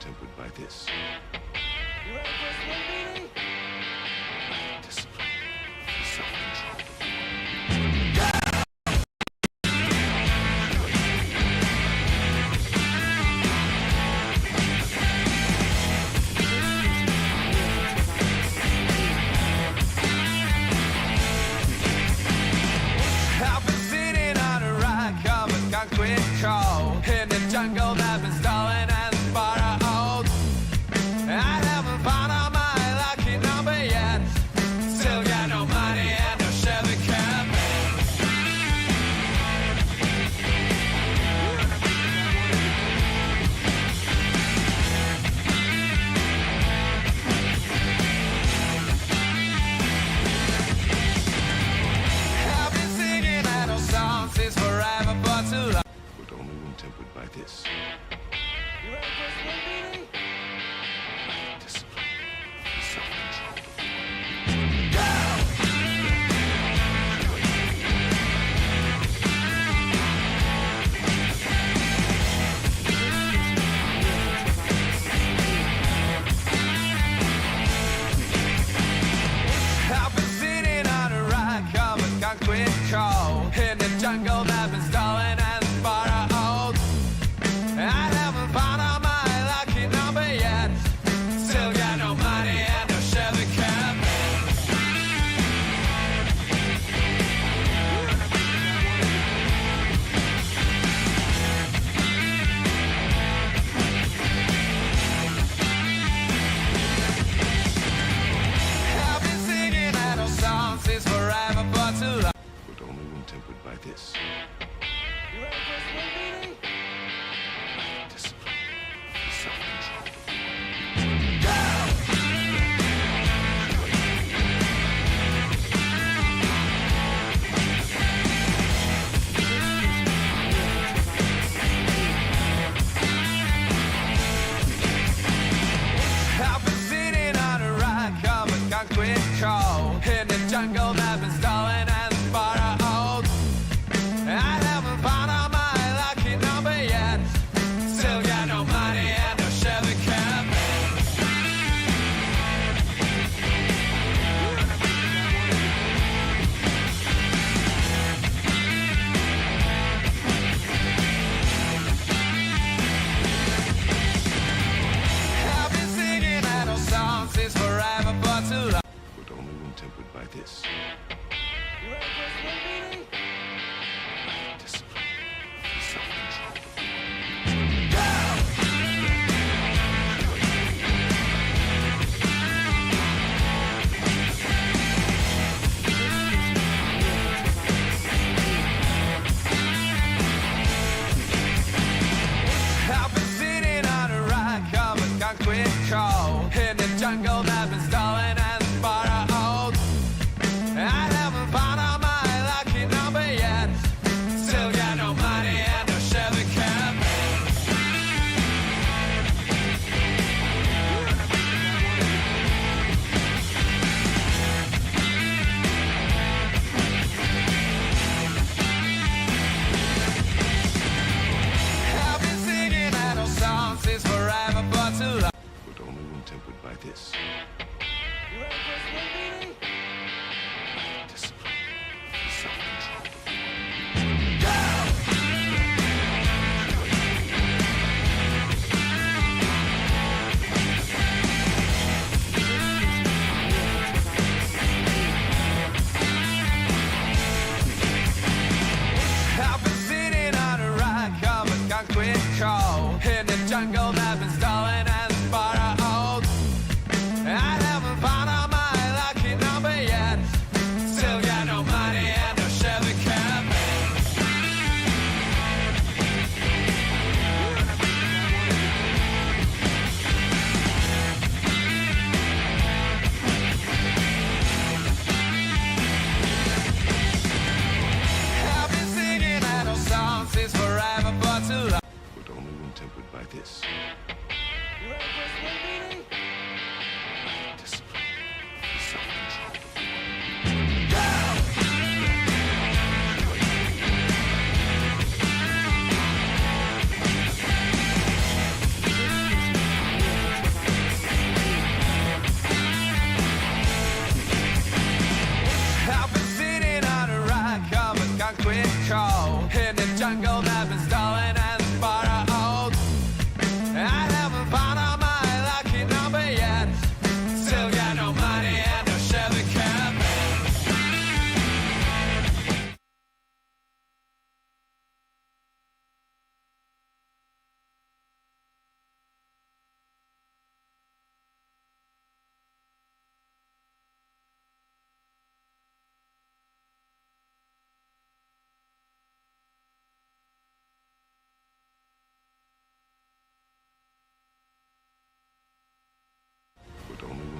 tempered by this. You ready for a swim meeting? Discipline, self-control. I've been sitting on a rock-covered concrete coal in the jungle that's been stolen and borrowed. I haven't found out my lucky number yet. Still got no money and no Chevy cab. I've been singing idle songs since forever, but too long. But only when tempered by this. You ready for a swim meeting? Discipline, self-control. I've been sitting on a rock-covered concrete coal in the jungle that's been stolen and borrowed. I haven't found out my lucky number yet. Still got no money and no Chevy cab. I've been singing idle songs since forever, but too long. But only when tempered by this. You ready for a swim meeting? Discipline, self-control. I've been sitting on a rock-covered concrete coal in the jungle that's been stolen and borrowed. I haven't found out my lucky number yet. Still got no money and no Chevy cab. I've been singing idle songs since forever, but too long. But only when tempered by this. You ready for a swim meeting? Discipline, self-control. I've been sitting on a rock-covered concrete coal in the jungle that's been stolen and borrowed. I haven't found out my lucky number yet. Still got no money and no Chevy cab. I've been singing idle songs since forever, but too long. But only when tempered by this. You ready for a swim meeting? Discipline, self-control. I've been sitting on a rock-covered concrete coal in the jungle that's been stolen and borrowed. I haven't found out my lucky number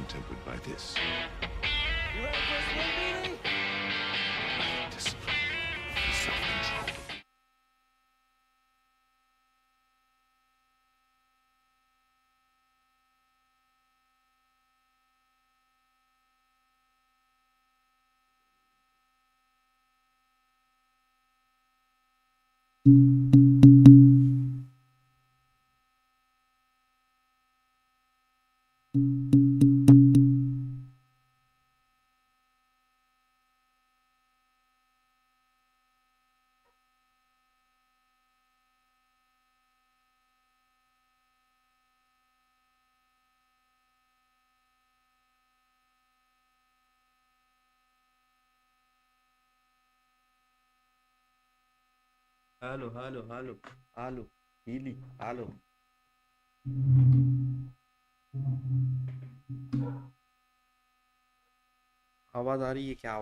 tempered by this. You ready for a swim meeting? Discipline. Self-control. Halo, halo, halo, halo, Healy, halo. आवाज आ रही है क्या?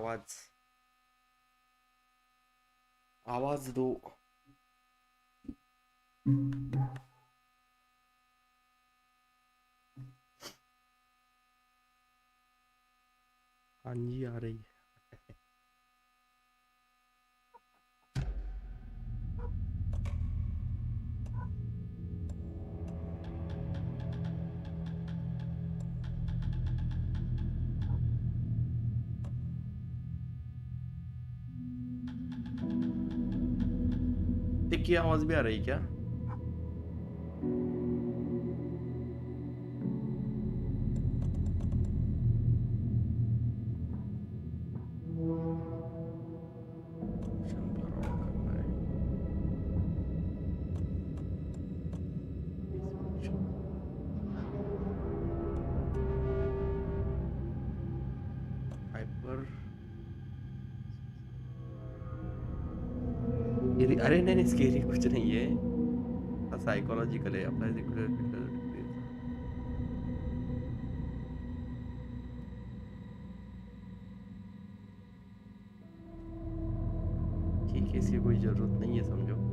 आवाज दो। हाँ जी, आ रही है। टिक की आवाज भी आ रही है क्या? हाइपर अरे नहीं, स्केरी कुछ नहीं है, साइकोलॉजिकल है अपना। ठीक है, इसकी कोई जरूरत नहीं है, समझो।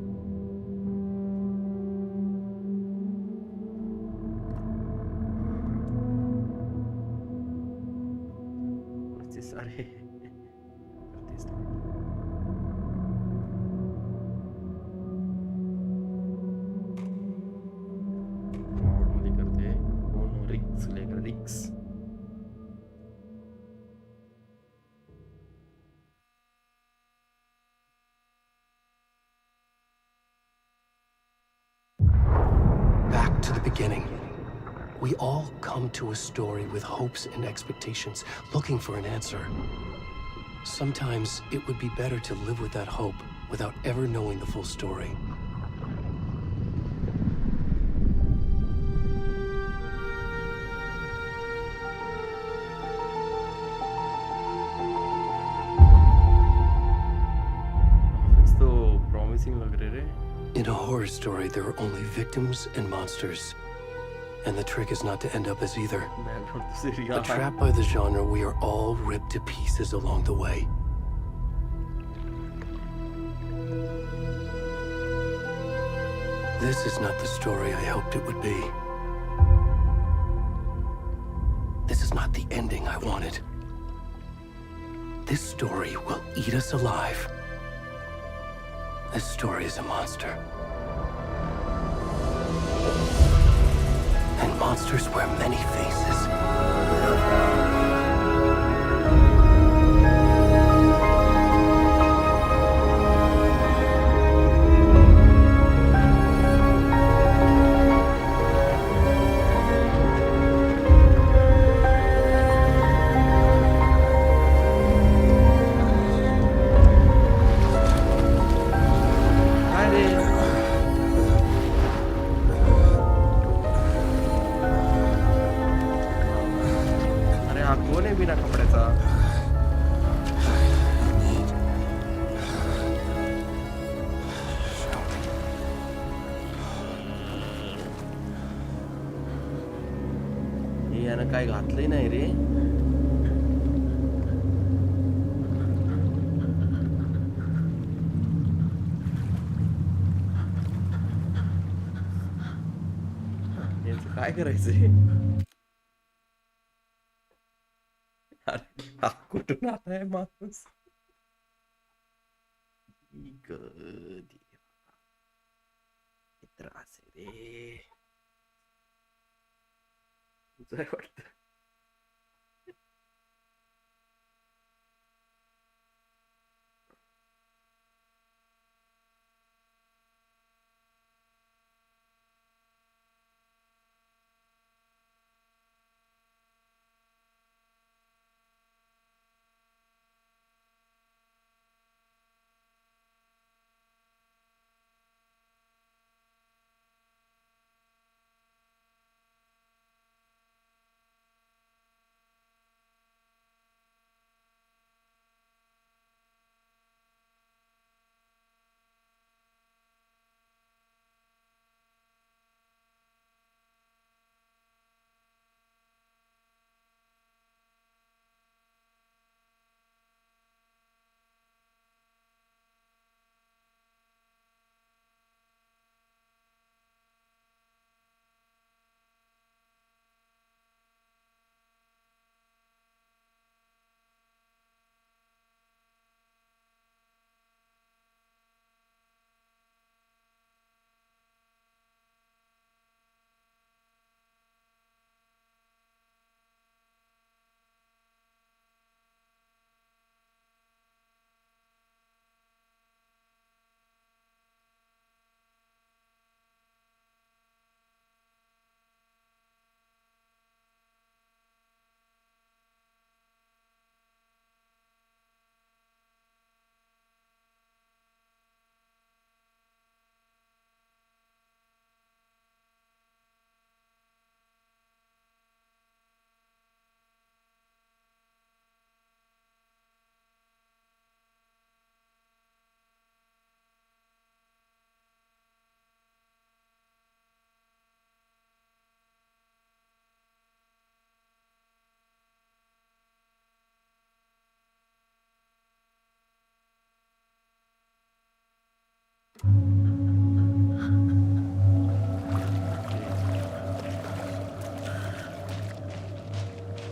सारे करते स्टार्ट। नॉर्मली करते कौन रिक्स लेकर रिक्स। Back to the beginning. We all come to a story with hopes and expectations, looking for an answer. Sometimes it would be better to live with that hope without ever knowing the full story. It's so promising लग रहे रे। In a horror story, there are only victims and monsters. And the trick is not to end up as either. But trapped by the genre, we are all ripped to pieces along the way. This is not the story I hoped it would be. This is not the ending I wanted. This story will eat us alive. This story is a monster. And monsters wear many faces. बिना कपड्याचा हे यानं काय घातलंय नाही रे. याचं काय करायचंय? अरे हा कुठून आलाय माणूस? देवा, त्रास आहे रे. तुझं काय वाटतं?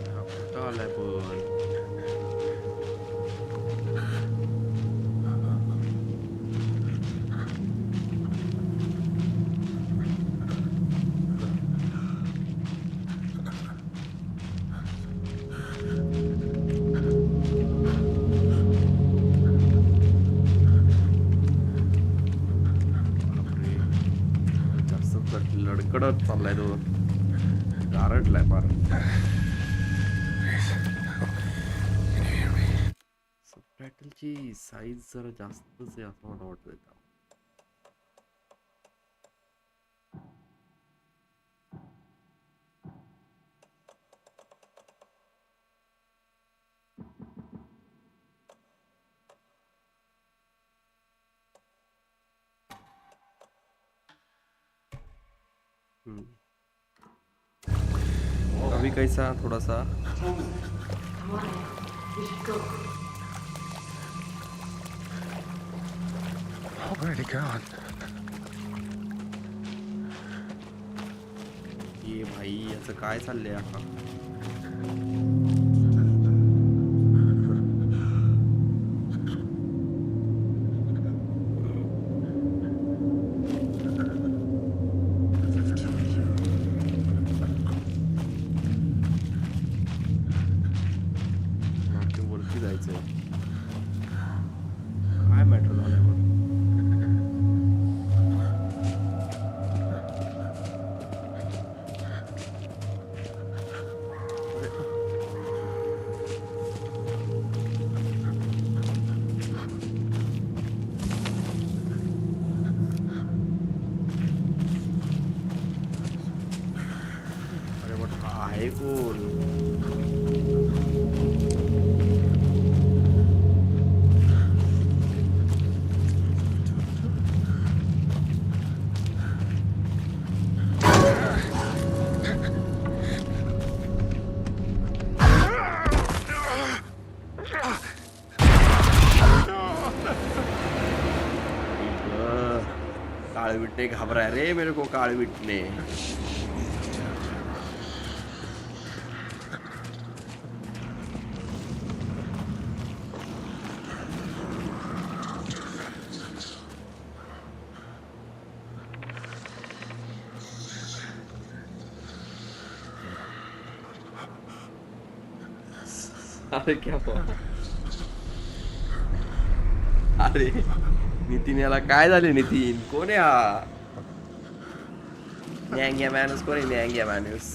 हा कुठं आलाय पण? बापरे, जास्त लडकडत चाललाय तो. गारटलाय फार. सबटायटलची साईज जरा जास्तच आहे असं मला वाटतंय. अभी कैसा थोड़ा सा Already gone. ये भाई याचं काय चाललंय आता? वरती जायचंय. काय मॅटर झालंय मग? अरे बट हा आहे कोण? काळविटने घाबराय रे मेरे को, काळविटने. अरे क्या हुआ? अरे नितीन याला काय झाले? नितीन कोण आहे हा? न्यांग्या माणूस कोण आहे? न्यांग्या माणूस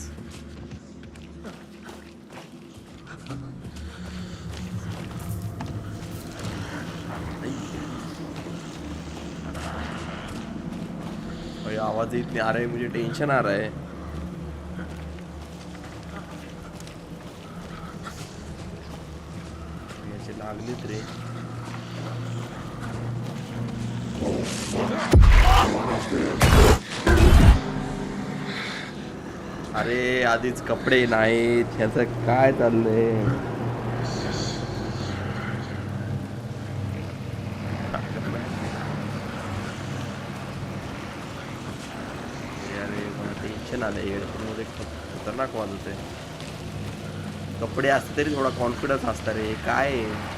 भाई आवाज इतने आ रहा है, मुझे टेंशन आ रहा है. याचे लागलेत रे. अरे आधीच कपडे नाहीत, ह्याचं काय चाललंय? अरे मला टेन्शन आलंय. हेडफोन मध्ये खतरनाक वाजत आहे. कपडे असते तरी थोडा कॉन्फिडन्स असता रे. काय आहे?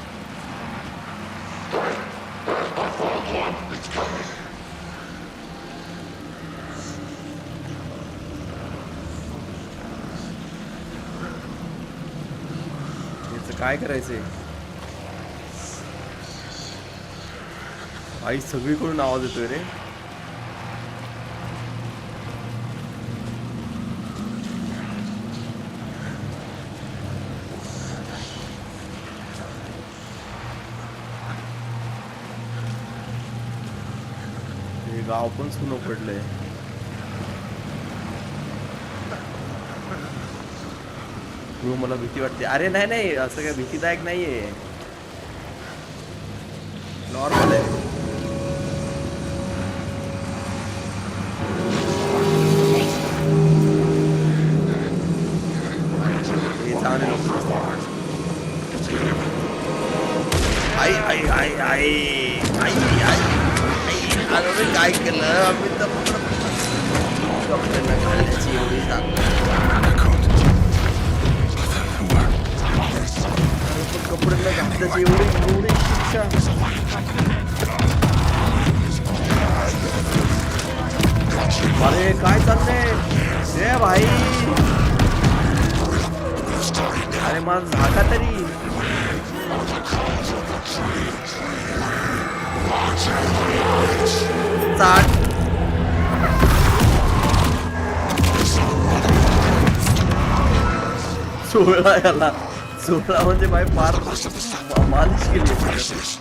काय करायचंय? आई सगळीकडून आवाज येतोय रे. हे गाव पण सुनं पडलंय. मला भीती वाटते. अरे नाही नाही, असं काय भीतीदायक नाहीये, नॉर्मल आहे. आई आई आई आई आई आई अरे काय केलं आम्ही? तर कपड्यांना घालण्याची एवढी कपड्यांना घातल्याची एवढी शिक्षा. अरे काय चाललंय रे भाई? अरे माझा झाका तरी. चाट 16 याला 16 म्हणजे भाई फार मालिश केली.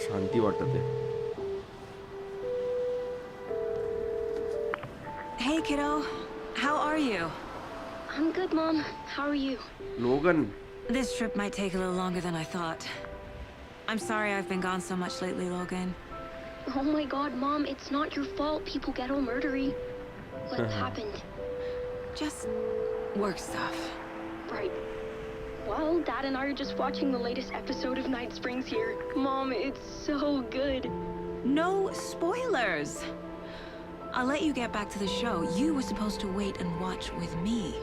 शांती वाटत आहे. Hey kiddo, how are you? I'm good, Mom. How are you? Logan. This trip might take a little longer than I thought. I'm sorry I've been gone so much lately, Logan. Oh my God, Mom, it's not your fault. People get all murdery. What happened? Just work stuff. Right. Well, Dad and I are just watching the latest episode of Night Springs here. Mom, it's so good. No spoilers. I'll let you get back to the show. You were supposed to wait and watch with me.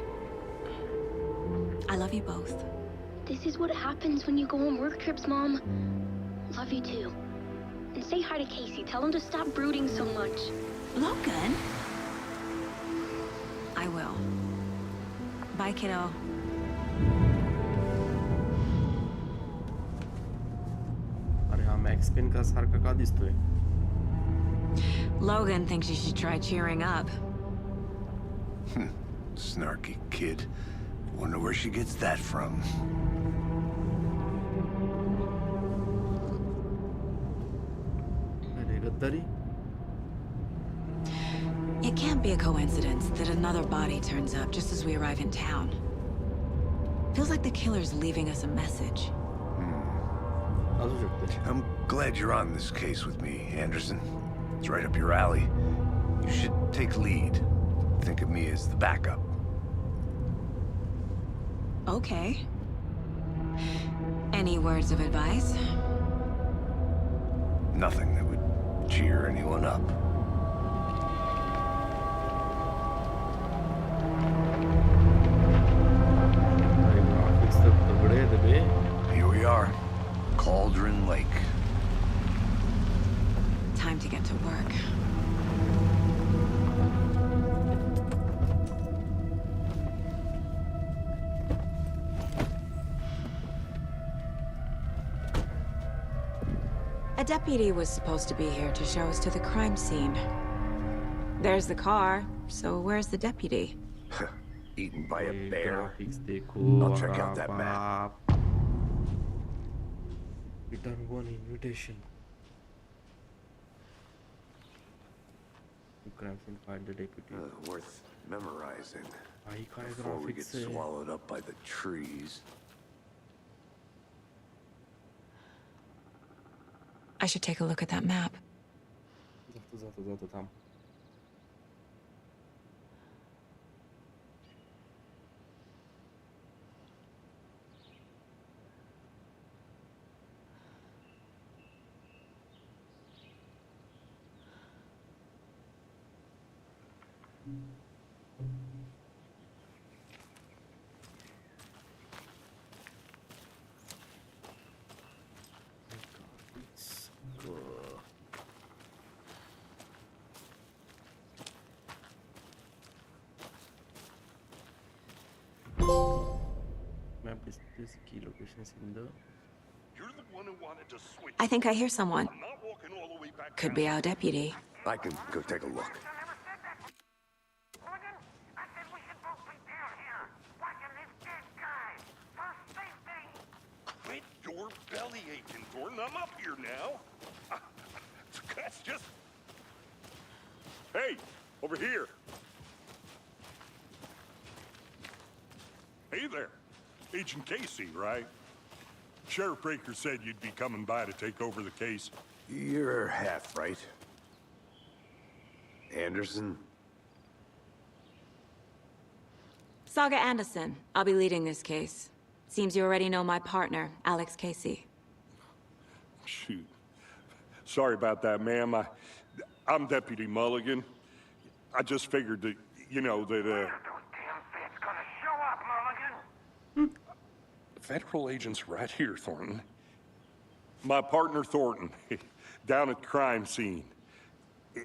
I love you both. This is what happens when you go on work trips, Mom. Love you too. And say hi to Casey. Tell him to stop brooding so much. Logan? I will. Bye, kiddo. अरे हा max pen का सारखा का दिसतोय? Logan thinks you should try cheering up. Snarky kid. Wonder where she gets that from. tadi? It can't be a coincidence that another body turns up just as we arrive in town. Feels like the killer's leaving us a message. Nasu çıktı? I'm glad you're on this case with me, Anderson. It's right up your alley. You should take lead. Think of me as the backup. Okay. Any words of advice? Nothing that would cheer anyone up. Graphics da तगड़े थे बे. Here we are. Cauldron Lake. Time to get to work. A deputy was supposed to be here to show us to the crime scene. There's the car, so where's the deputy? Eaten by a bear. Graphics देखो. I'll check out that map. Return one invitation. You crime scene find the deputy. Worth memorizing भाई का before we get graphics है. swallowed up by the trees. I should take a look at that map. जातो थांब. Map displays key locations in the. You're the one who wanted to switch. I think I hear someone. I'm not walking all the way back Could down. be our deputy. I can go take a look. Morgan, I said we should both be down here, watching this dead guy, for safety. Quit your belly aching, Thornton. I'm up here now. That's just... Hey, over here. Hey there. Agent Casey, right? Sheriff Breaker said you'd be coming by to take over the case. You're half right. Anderson? Saga Anderson. I'll be leading this case. Seems you already know my partner, Alex Casey. Shoot. Sorry about that, ma'am. I'm Deputy Mulligan. I just figured that, you know, that, Those damn feds gonna show up, Mulligan. Federal agent's right here, Thornton. My partner, Thornton, down at the crime scene.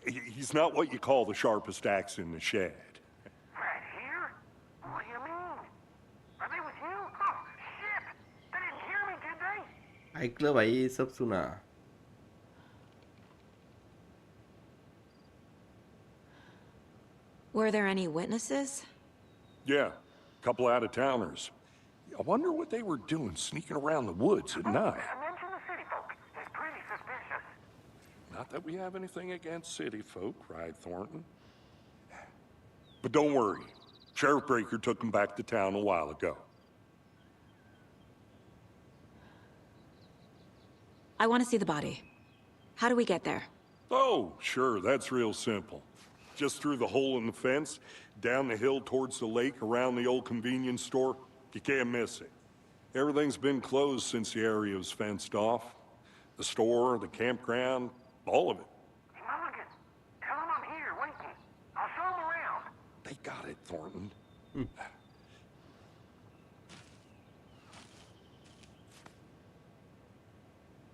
He's not what you call the sharpest axe in the shed. Right here? What do you mean? Are they with you? Oh, shit! They didn't hear me, did they? ऐकलं भाई सब सुना. Were there any witnesses? Yeah, a couple out-of-towners. I wonder what they were doing sneaking around the woods at night. Mention the city folk. It's pretty suspicious. Not that we have anything against city folk, right, Thornton? But don't worry. Sheriff Breaker took them back to town a while ago. I want to see the body. How do we get there? Oh, sure, that's real simple. Just through the hole in the fence, down the hill towards the lake, around the old convenience store. You can't miss it. Everything's been closed since the area was fenced off. The store, the campground, all of it. Hey, Mulligan, tell them I'm here, waiting. I'll show them around. They got it, Thornton.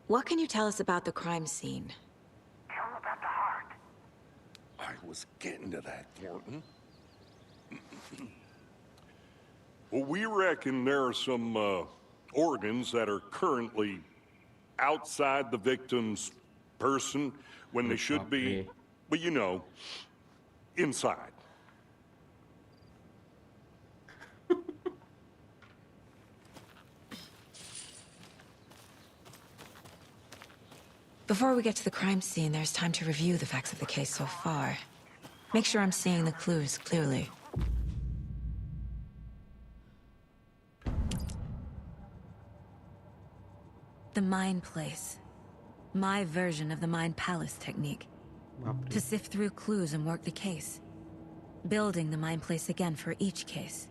What can you tell us about the crime scene? Tell them about the heart. I was getting to that, Thornton. Well, we reckon there are some organs that are currently outside the victim's person when they should be, but you know, inside. Before we get to the crime scene, there's time to review the facts of the case so far. Make sure I'm seeing the clues clearly. The Mind Place. My version of the Mind Palace technique. To sift through clues and work the case. Building the Mind Place again for each case.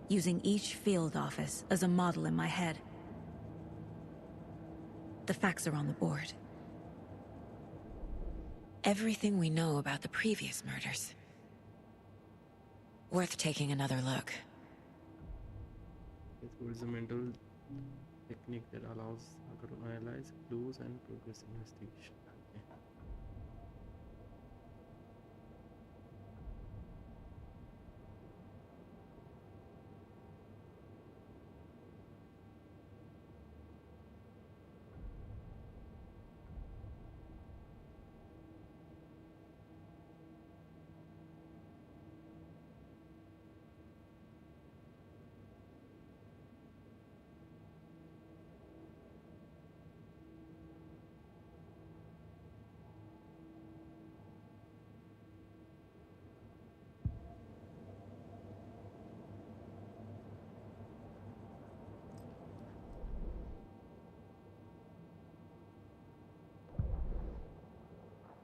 Using each field office as a model in my head. The facts are on the board. Everything we know about the previous murders. Worth taking another look. It is a mental technique that allows her to analyze clues and progress investigation.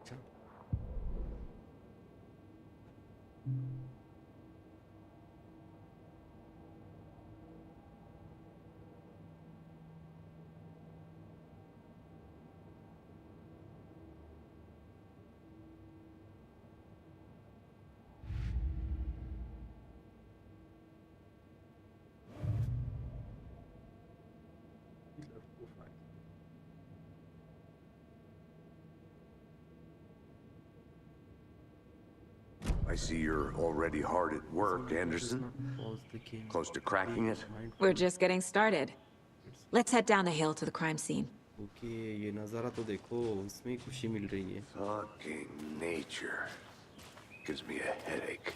Okay. I see you're already hard at work, Anderson. Close to cracking it? We're just getting started. Let's head down the hill to the crime scene. Okay ये नज़ारा तो देखो इसमें खुशी मिल रही है. Fucking nature. Gives me a headache.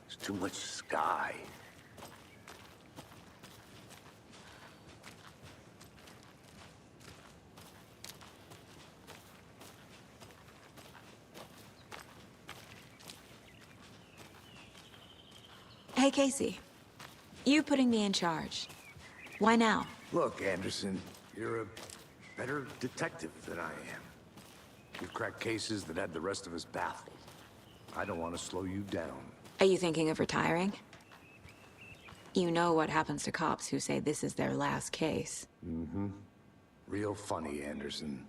There's too much sky. Hey, Casey. You putting me in charge. Why now? Look, Anderson, you're a better detective than I am. You've cracked cases that had the rest of us baffled. I don't want to slow you down. Are you thinking of retiring? You know what happens to cops who say this is their last case. Mm-hmm. Real funny, Anderson.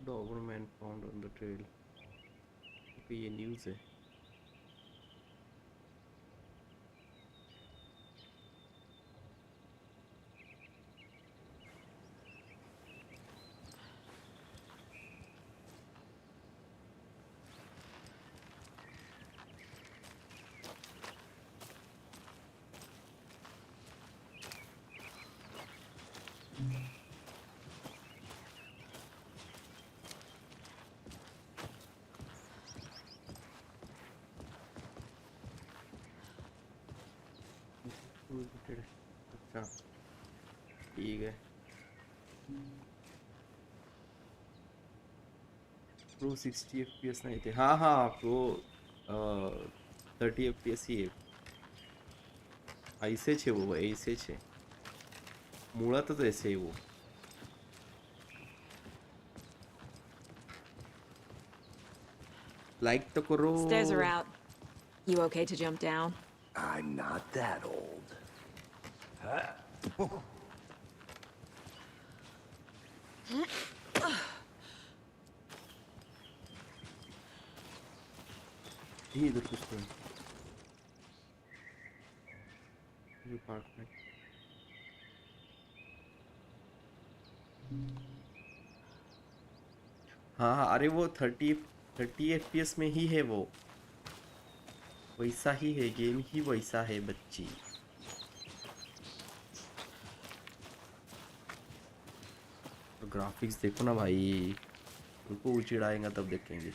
Doberman found on the trail. Okay, ये news है. अच्छा ठीक है. Pro 60 FPS नाही ते. हाँ हाँ pro 30 FPS ही आहे. ऐसे छे वो ऐसे छे. मुळातच ऐसे आहे वो. लाइक तो करो. Stairs are out. You okay to jump down? I'm not that old. ये इधर कुछ तो है. ये पार्ट में. हाँ अरे वो 30 FPS में ही है वो. वैसा ही है गेम ही वैसा है बच्ची. तो ग्राफिक्स देखो ना भाई. रुको चिढ़ाएगा तब देखेंगे.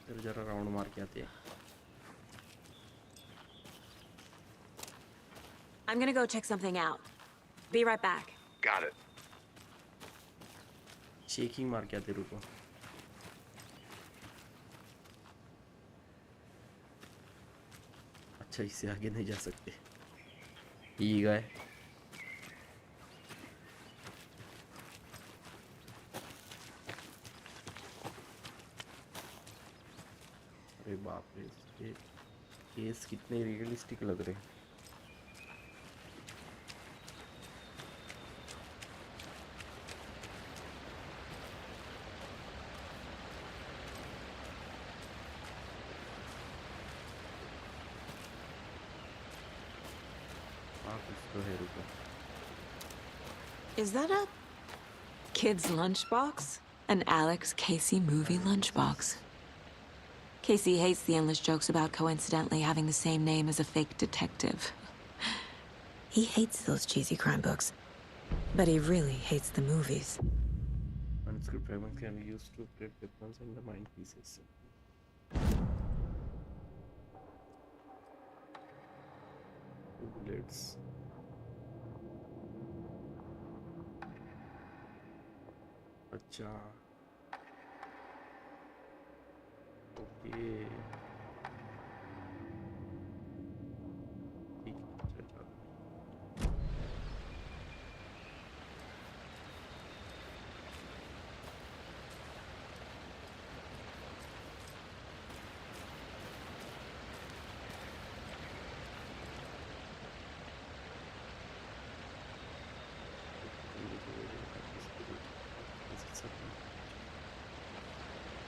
तर जरा राउंड मार के आते हैं. I'm gonna go check something out. Be right back. Got it. Shaking मार के आते, रुको. अच्छा, इससे आगे नहीं जा सकते. ये गए. अरे बाप रे, ये केस कितने रियलिस्टिक लग रहे हैं. Is that a kid's lunchbox? An Alex Casey movie lunchbox. Casey hates the endless jokes about coincidentally having the same name as a fake detective. He hates those cheesy crime books, but he really hates the movies. Unscripted fragments can be used to create weapons and the mind pieces. Bullets. अच्छा. Okay. ठीक है, चलो.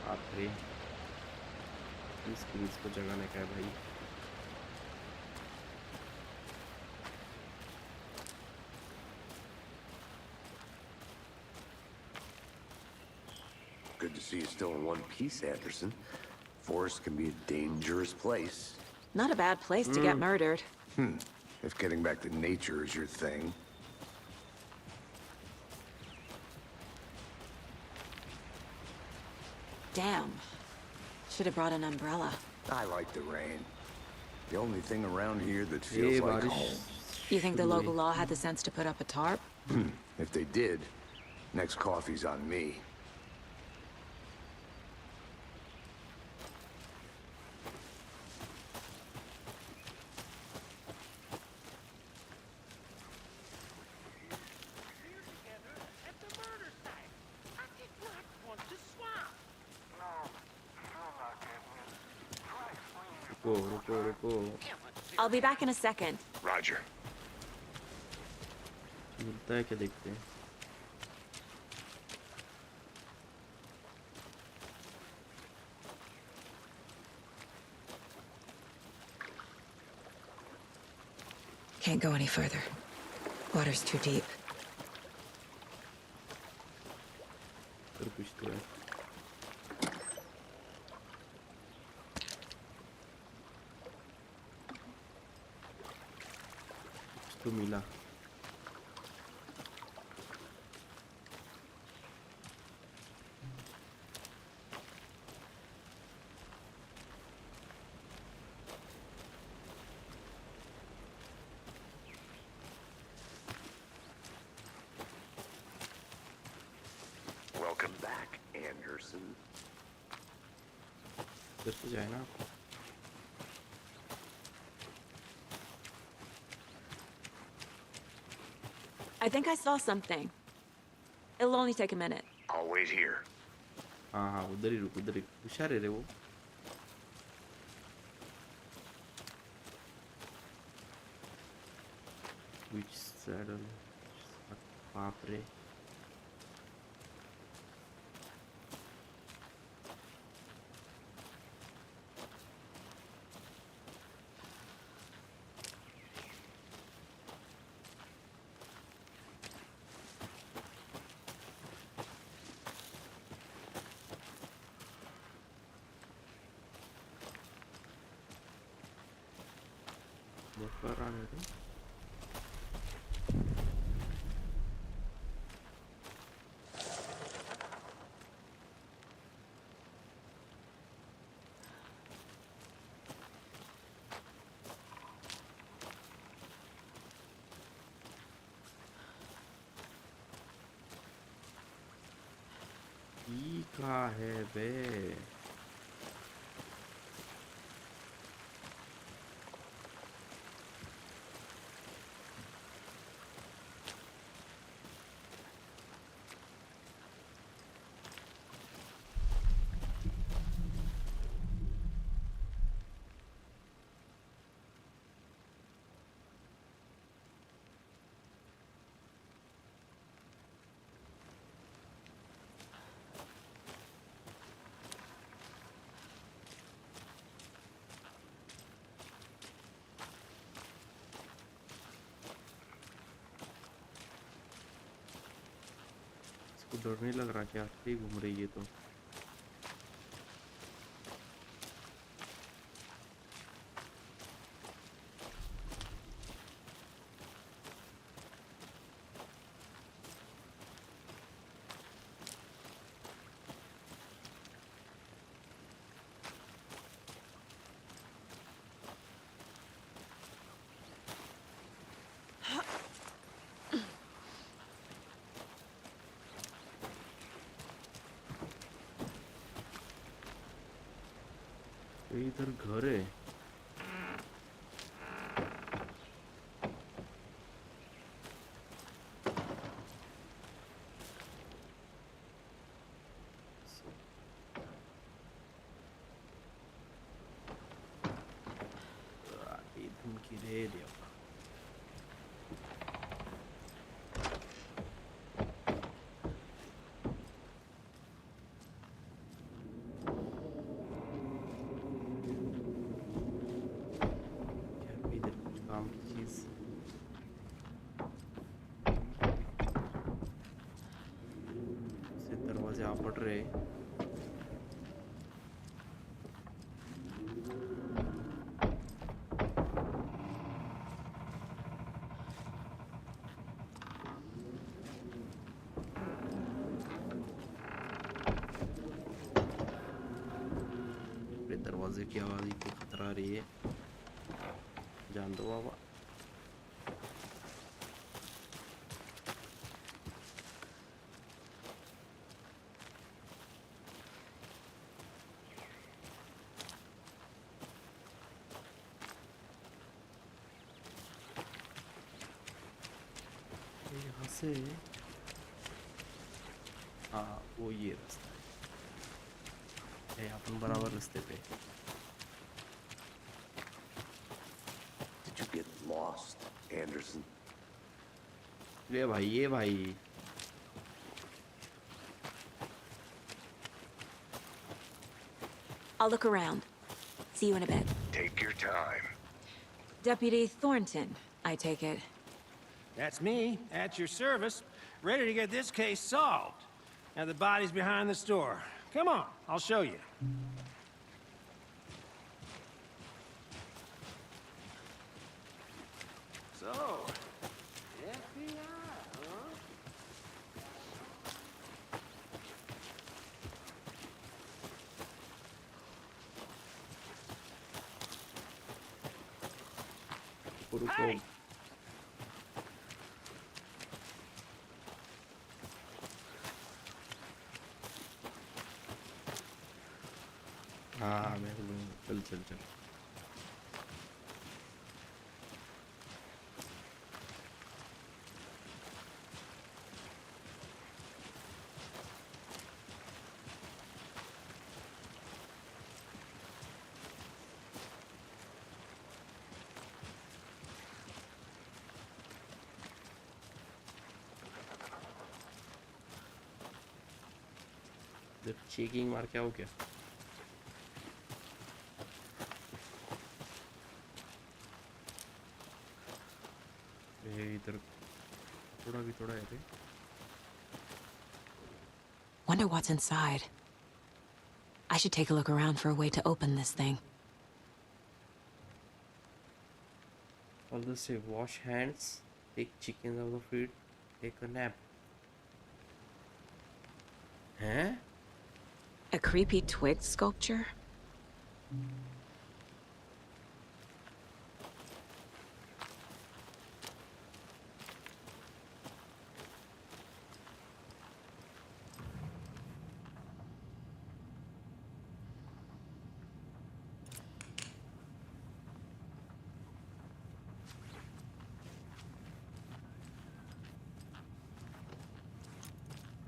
बापरे, इस police को जगाने का है भाई. Good to see you still in one piece, Anderson. Forest can be a dangerous place. Not a bad place to get murdered. If getting back to nature is your thing. Damn. Should have brought an umbrella. I like the rain. The only thing around here that ये feels like बारिश home. You think the local law had the sense to put up a tarp? If they did, next coffee's on me. रुको. I'll be back in a second. Roger. मिलता है क्या, देखते हैं. Can't go any further. Water's too deep. फिर कुछ तो है. तो मिला. Welcome back, Anderson. इधर से जाए ना. I think I saw something. It'll only take a minute. I'll wait here. हाँ हाँ, उधर ही रुक, उधर ही. होशियार है रे वो. Which saddle? बाप रे. कर रहा है. ई कहाँ है बे? इसको डर नहीं लग रहा क्या? सही घूम रही है तो। ये इधर घर है। ये धमकी दे दिया। काम की चीज से दरवाजे आ पड़ रहे। दरवाजे की आवाज को खतरा रही है। जान दो बाबा। यहाँ से हाँ वो ये रास्ता है। अपन बराबर रास्ते पे। Did you get lost, Anderson? ये भाई I'll look around. See you in a bit. Take your time. Deputy Thornton, I take it. That's me, at your service, ready to get this case solved. Now the body's behind the store. Come on, I'll show you. So, FBI, huh? रुको। हाँ मैं चल चल चल। Checking मार क्या हो गया? इधर थोड़ा है। Wonder what's inside. I should take a look around for a way to open this thing. All this say wash hands, take chickens out of the fridge, take a nap. Huh? A creepy twig sculpture?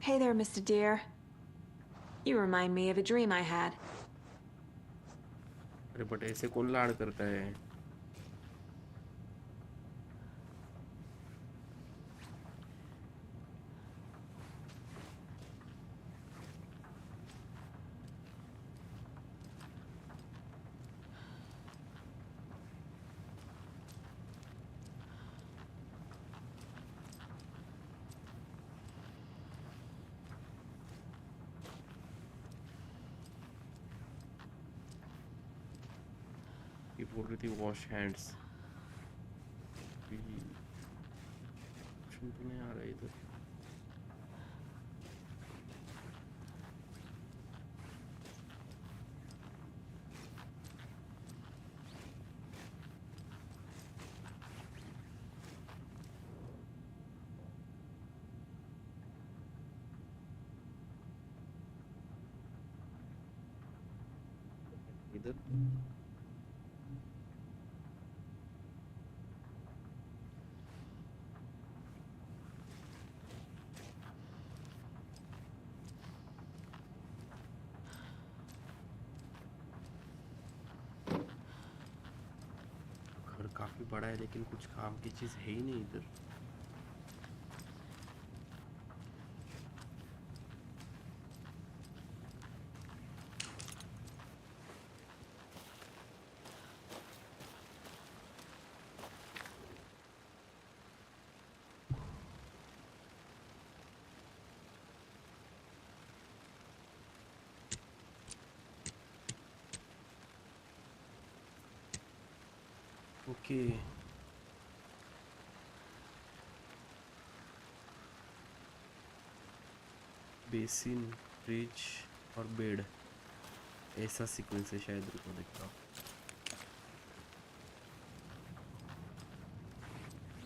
Hey there, Mr. Deer. You remind me of a dream I had. अरे but ऐसे कौन लाड़ करता है? ये बोल रही थी वॉश हैंड्स, तो नहीं आ रहा इधर। इधर घर काफी बड़ा है लेकिन कुछ काम की चीज है ही नहीं इधर। ओके बेसिन, फ्रिज और बेड, ऐसा सीक्वेंस है शायद। रुको देखता हूँ।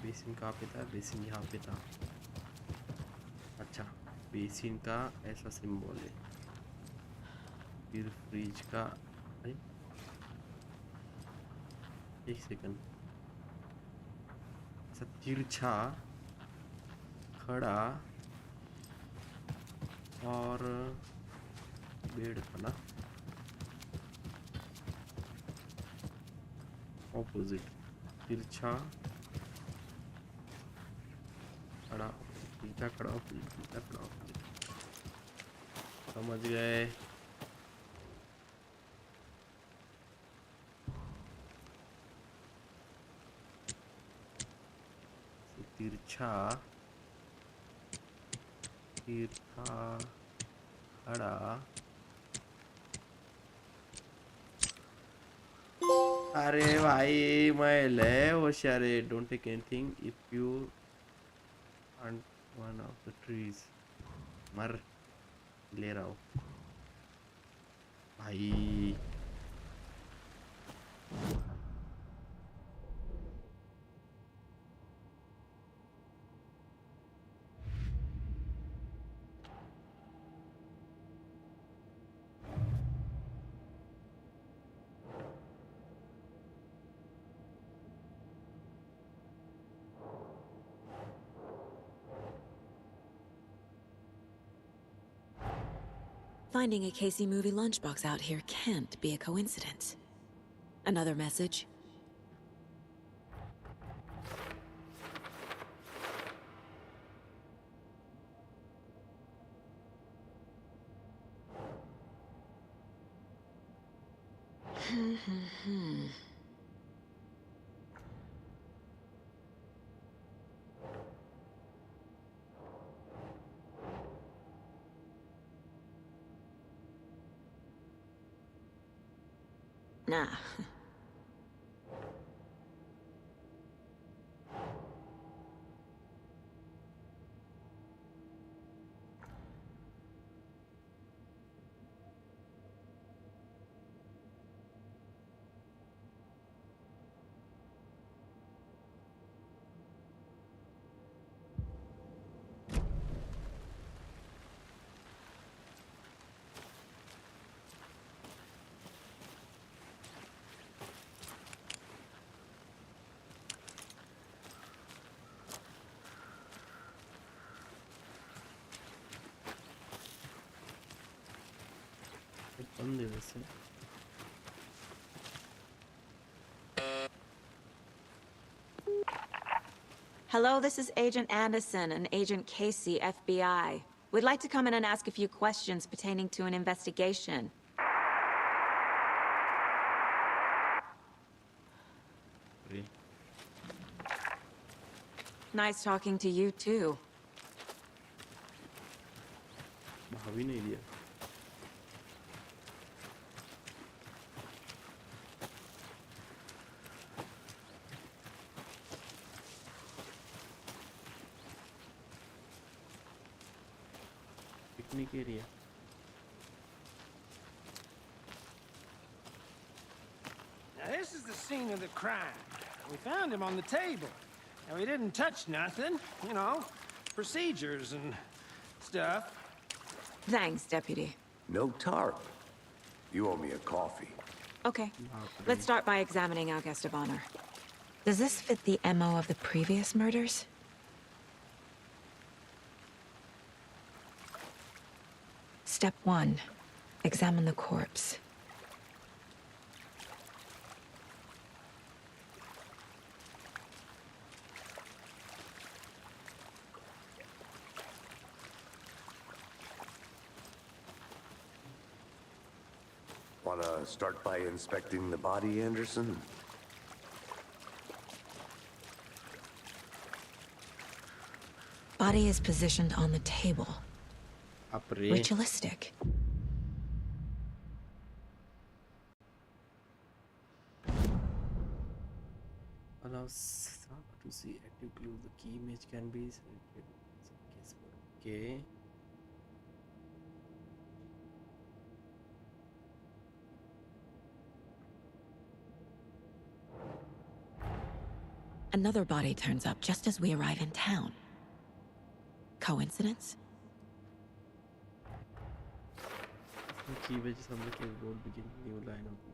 बेसिन कहाँ पे था? बेसिन यहाँ पे था। अच्छा, बेसिन का ऐसा सिंबल है, फिर फ्रिज का, अरे एक सेकंड, ऐसा तिरछा खड़ा और बेड का ना ऑपोजिट, तिरछा खड़ा, तिरछा खड़ा, तिरछा खड़ा, समझ गए। तिरछा, तिरछा खड़ा, अरे भाई मैं ले होशियार है। Don't take anything if you aren't one of the trees. मर, ले रहा हूँ भाई। Finding a Casey movie lunchbox out here can't be a coincidence. Another message? Nah. बंद है वैसे. Hello, this is Agent Anderson and Agent Casey, FBI. We'd like to come in and ask a few questions pertaining to an investigation. अरे Nice talking to you, too. भाभी नहीं दिया. Picnic area. Now, this is the scene of the crime. We found him on the table. And we didn't touch nothing. You know, procedures and stuff. Thanks, Deputy. No tarp. You owe me a coffee. Okay. Let's start by examining our guest of honor. Does this fit the MO of the previous murders? Step 1. Examine the corpse. Wanna start by inspecting the body, Anderson? Body is positioned on the table. अपरे Ritualistic. allows staff to see active clues. The key image can be selected in some case. Okay. Another body turns up just as we arrive in town. Coincidence? The key image is on the keyboard. Begin new line of information.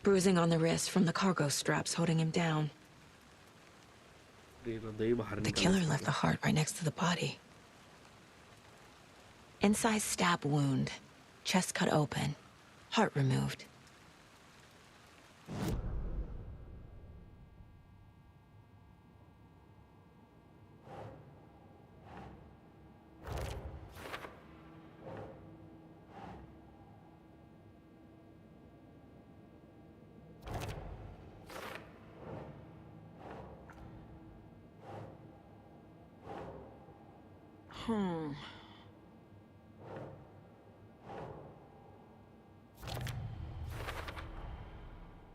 Bruising on the wrist from the cargo straps holding him down. The killer left the heart right next to the body. Inside stab wound. Chest cut open. Heart removed.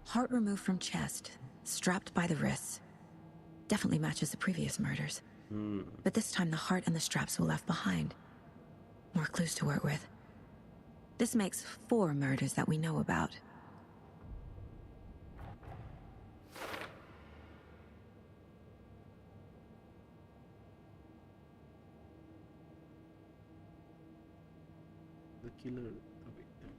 Heart removed from chest, strapped by the wrists. Definitely matches the previous murders. But this time the heart and the straps were left behind. More clues to work with. This makes 4 murders that we know about. The killer, the victim.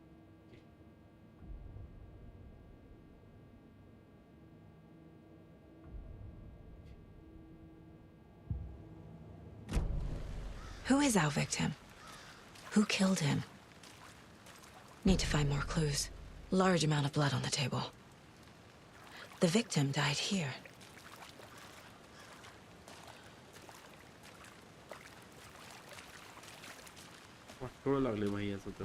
Who is our victim? Who killed him? Need to find more clues. Large amount of blood on the table. The victim died here. थोडं लागले भाई असं तर.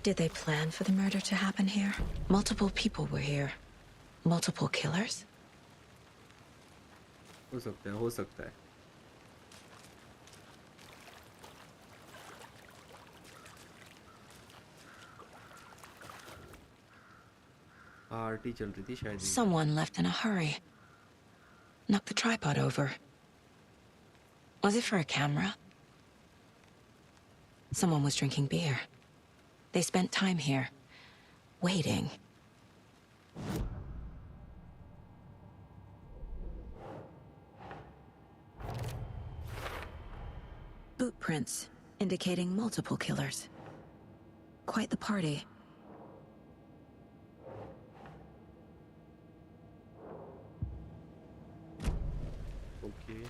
Did they plan for the murder to happen here? Multiple people were here. Multiple killers? हो सकता है. Party चल रही थी शायद. Someone left in a hurry. Knocked the tripod over. Was it for a camera? Someone was drinking beer. They spent time here, waiting. Boot prints, indicating multiple killers. Quite the party. Okay.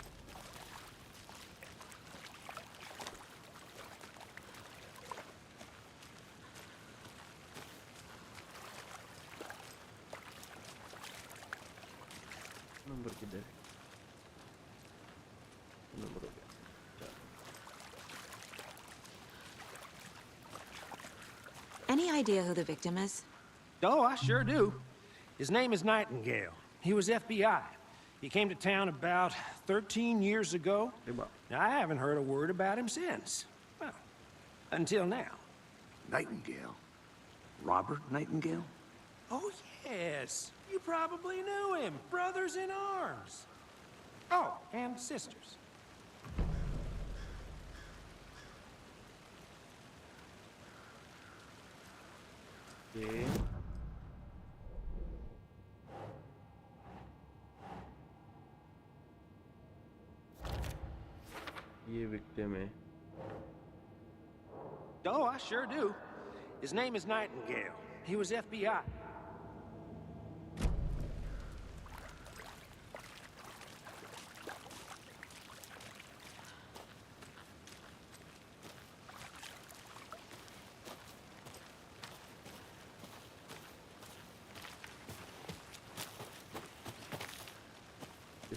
Number किधर है? Number हो गया. Any idea who the victim is? Oh, I sure do. His name is Nightingale. He was FBI. He came to town about 13 years ago. Now, I haven't heard a word about him since. Well, until now. Nightingale? Robert Nightingale? Oh, yes. You probably knew him. Brothers in arms. Oh, and sisters. Okay. ये victim है. Oh, I sure do. His name is Nightingale. He was FBI.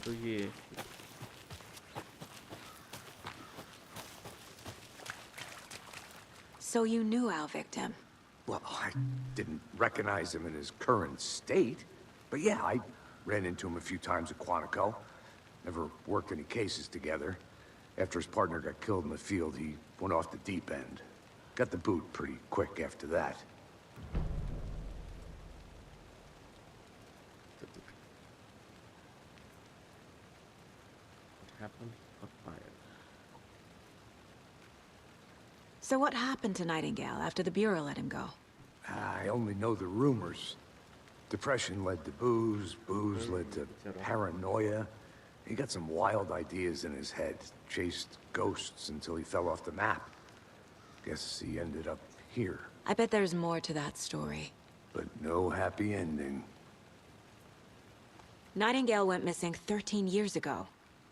तो ये So you knew our victim? Well, I didn't recognize him in his current state. But yeah, I ran into him a few times at Quantico. Never worked any cases together. After his partner got killed in the field, he went off the deep end. Got the boot pretty quick after that. what happened? Got fired. So what happened to Nightingale after the Bureau let him go? I only know the rumors. Depression led to booze, booze led to paranoia. He got some wild ideas in his head, chased ghosts until he fell off the map. Guess he ended up here. I bet there's more to that story. But no happy ending. Nightingale went missing 13 years ago,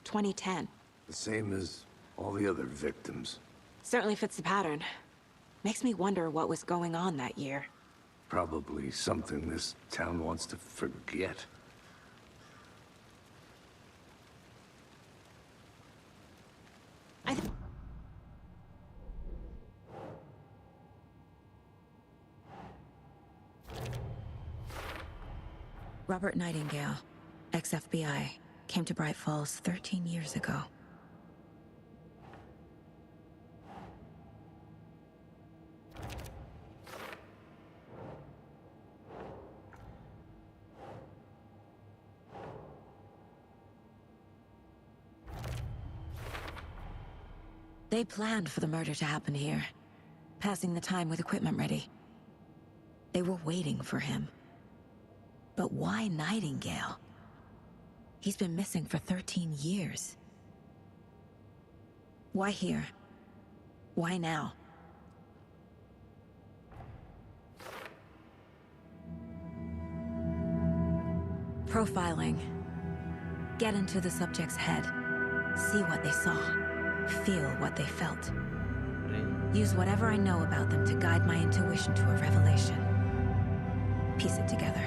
2010. The same as all the other victims. Certainly fits the pattern. Makes me wonder what was going on that year. Probably something this town wants to forget. Robert Nightingale, ex-FBI, came to Bright Falls 13 years ago. They planned for the murder to happen here, passing the time with equipment ready. They were waiting for him. But why Nightingale? He's been missing for 13 years. Why here? Why now? Profiling. Get into the subject's head. See what they saw. Feel what they felt. Use whatever I know about them to guide my intuition to a revelation. Piece it together.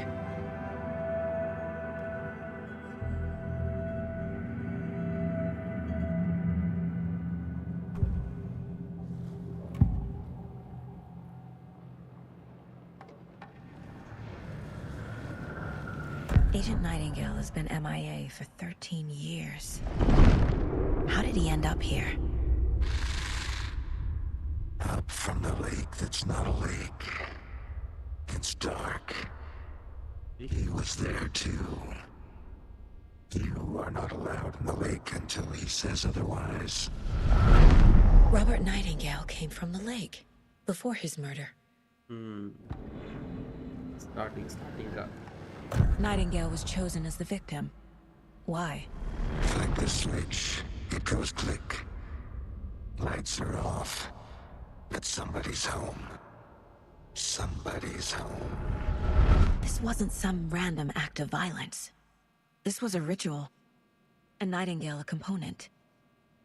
Agent Nightingale has been MIA for 13 years. How did he end up here? Up from the lake that's not a lake. It's dark. He was there too. You are not allowed in the lake until he says otherwise. Robert Nightingale came from the lake before his murder. Starting का. Nightingale was chosen as the victim. Why? Flick the switch, it goes click. Lights are off. But somebody's home. Somebody's home. This wasn't some random act of violence. This was a ritual. And Nightingale a component.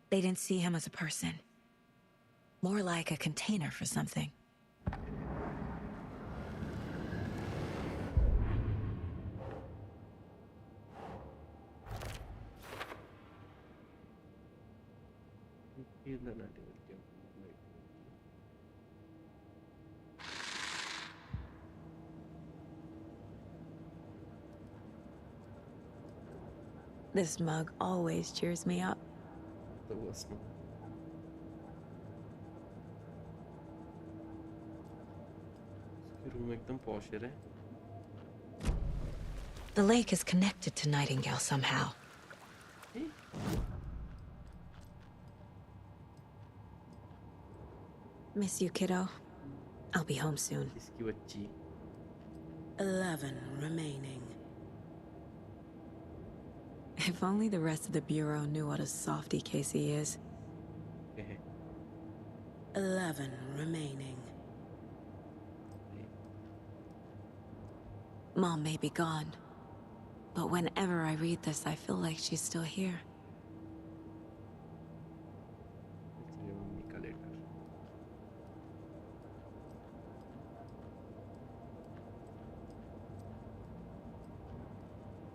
They didn't see him as a person. More like a container for something. This mug always cheers me up. The worst one. Room एकदम posh है. The lake is connected to Nightingale somehow. Miss you, kiddo. I'll be home soon. इसकी बच्ची. 11 remaining. If only the rest of the Bureau knew what a softy Casey is. 11 remaining. Mom may be gone, but whenever I read this, I feel like she's still here.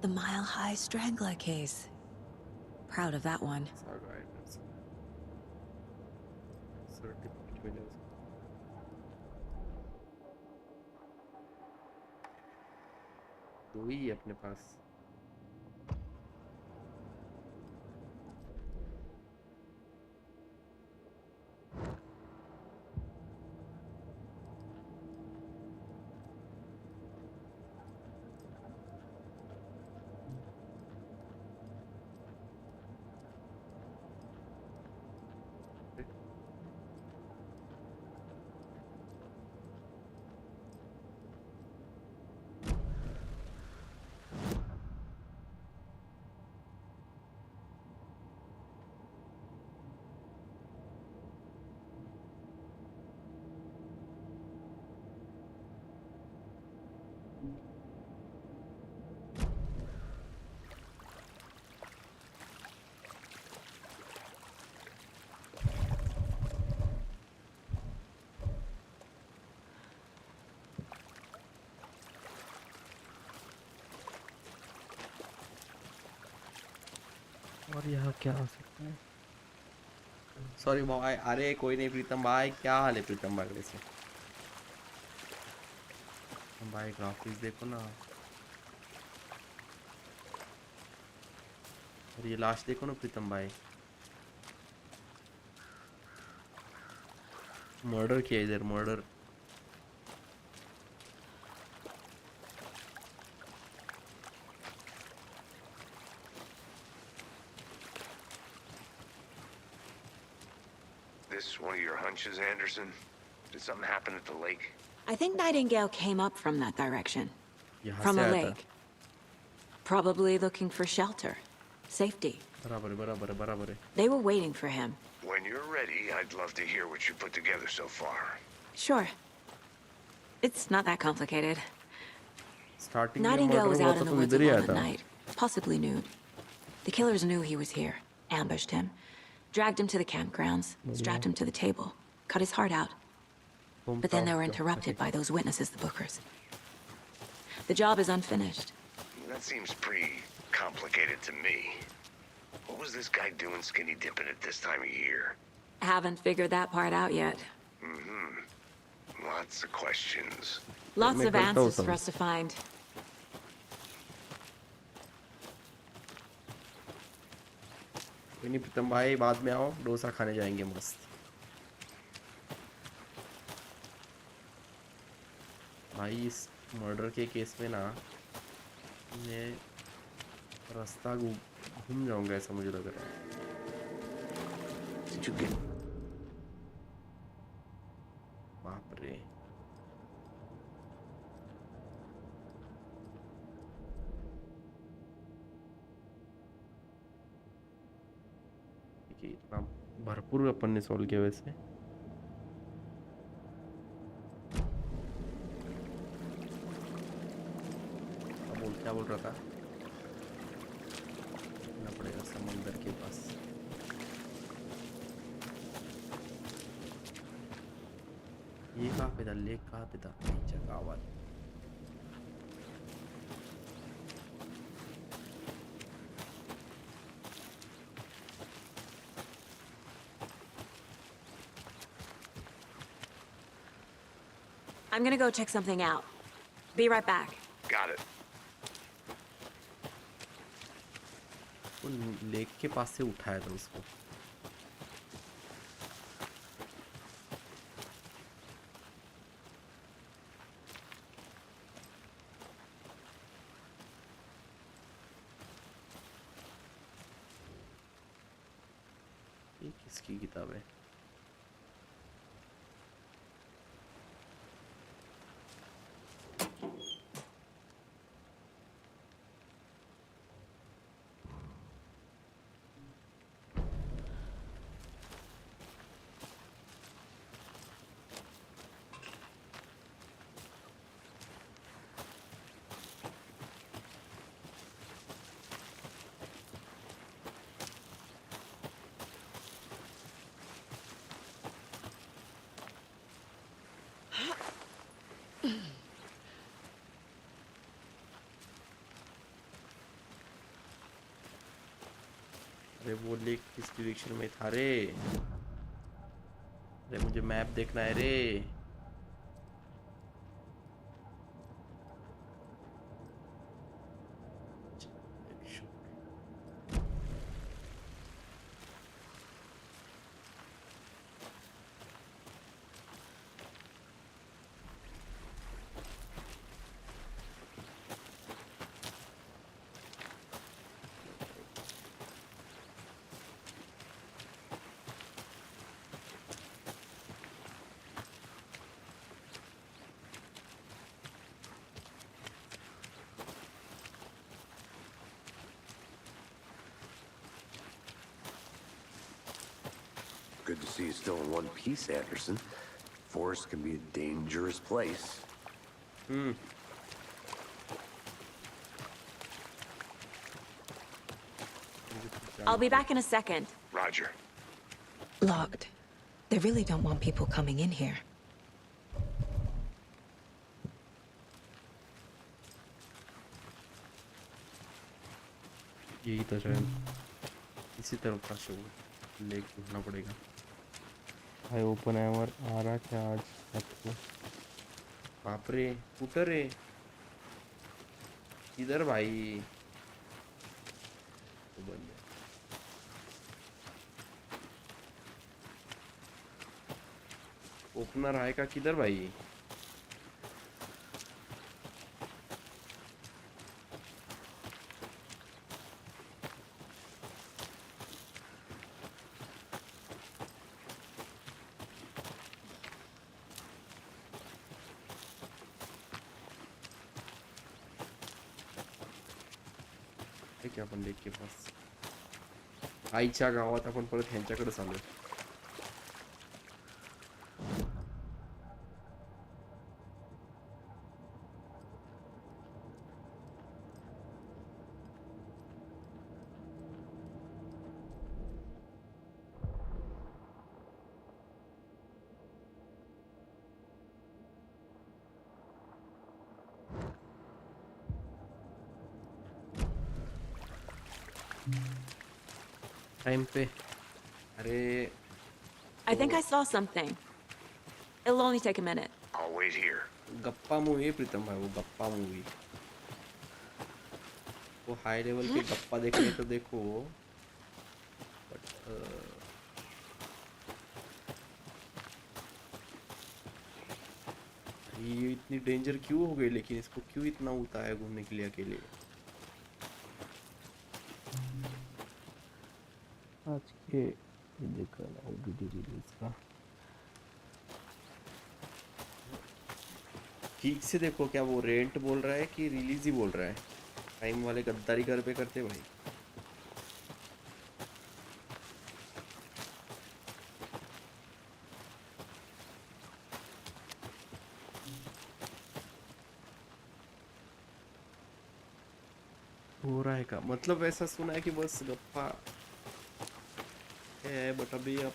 The Mile High Strangler case. Proud of that one. दो ही अपने पास. और यहाँ क्या हो सकता है? Sorry भाई. अरे कोई नहीं प्रीतम भाई. क्या हाल है प्रीतम भाई? से भाई ग्राफिक्स देखो ना. और ये लास्ट देखो ना प्रीतम भाई. मर्डर किया इधर. Murder. This one of your hunches, Anderson? Did something happen at the lake? I think Nightingale came up from that direction. From a lake. Probably looking for shelter. Safety. They were waiting for him. When you're ready, I'd love to hear what you put together so far. Sure. It's not that complicated. Starting Nightingale was out in the woods alone at night, possibly nude. The killers knew he was here, ambushed him, dragged him to the campgrounds, strapped him to the table, cut his heart out. But then they were interrupted by those witnesses, the Bookers. The job is unfinished. That seems pretty complicated to me. What was this guy doing skinny dipping at this time of year? Haven't figured that part out yet. Lots of questions. Lots of answers for us to find. नहीं प्रीतम भाई बाद में आओ. डोसा खाने जाएंगे मस्त. भाई इस मर्डर के केस में ना मैं रास्ता घूम जाऊंगा ऐसा मुझे लग रहा है। Did you get बाप रे, देखिए इतना भरपूर अपन ने सॉल्व किया वैसे। क्या बोल रहा था? ना पड़ेगा समंदर के पास। ये कहाँ पे था? लेक कहाँ पे था? जगह आवाज। I'm gonna go check something out. Be right back. Got it. वो लेक के पास से उठाया था उसको। ये किसकी किताब है? अरे वो लेक किस डायरेक्शन में था रे? अरे मुझे मैप देखना है रे। Good to see you still in one piece, Anderson. Forest can be a dangerous place. I'll be back in a second. Roger. Locked. They really don't want people coming in here. यही तो शायद इसी तरफ का show lake ढूंढना पड़ेगा। भाई open ever आ रहा क्या आज आपको? बाप रे, स्कूटर है इधर भाई। तो बंद है। ओपनर आएगा किधर भाई? क्या आपण लेक के पास आईच्या गावात आपण परत ह्यांच्याकडे चालू। टाइम पे अरे I think I saw something. It'll only take a minute. I'll wait here. गप्पा मूवी प्रीतम भाई, वो गप्पा मूवी, वो हाई लेवल के गप्पा देखने तो देखो, बट ये इतनी डेंजर क्यों हो गई? लेकिन इसको क्यों इतना होता है घूमने के लिए अकेले? आज के ये देखा ओबीडी रिलीज का ठीक से देखो, क्या वो रेंट बोल रहा है कि रिलीज ही बोल रहा है? टाइम वाले गद्दारी घर पे करते भाई। हो रहा है का मतलब ऐसा सुना है कि बस गप्पा है, बट अभी आप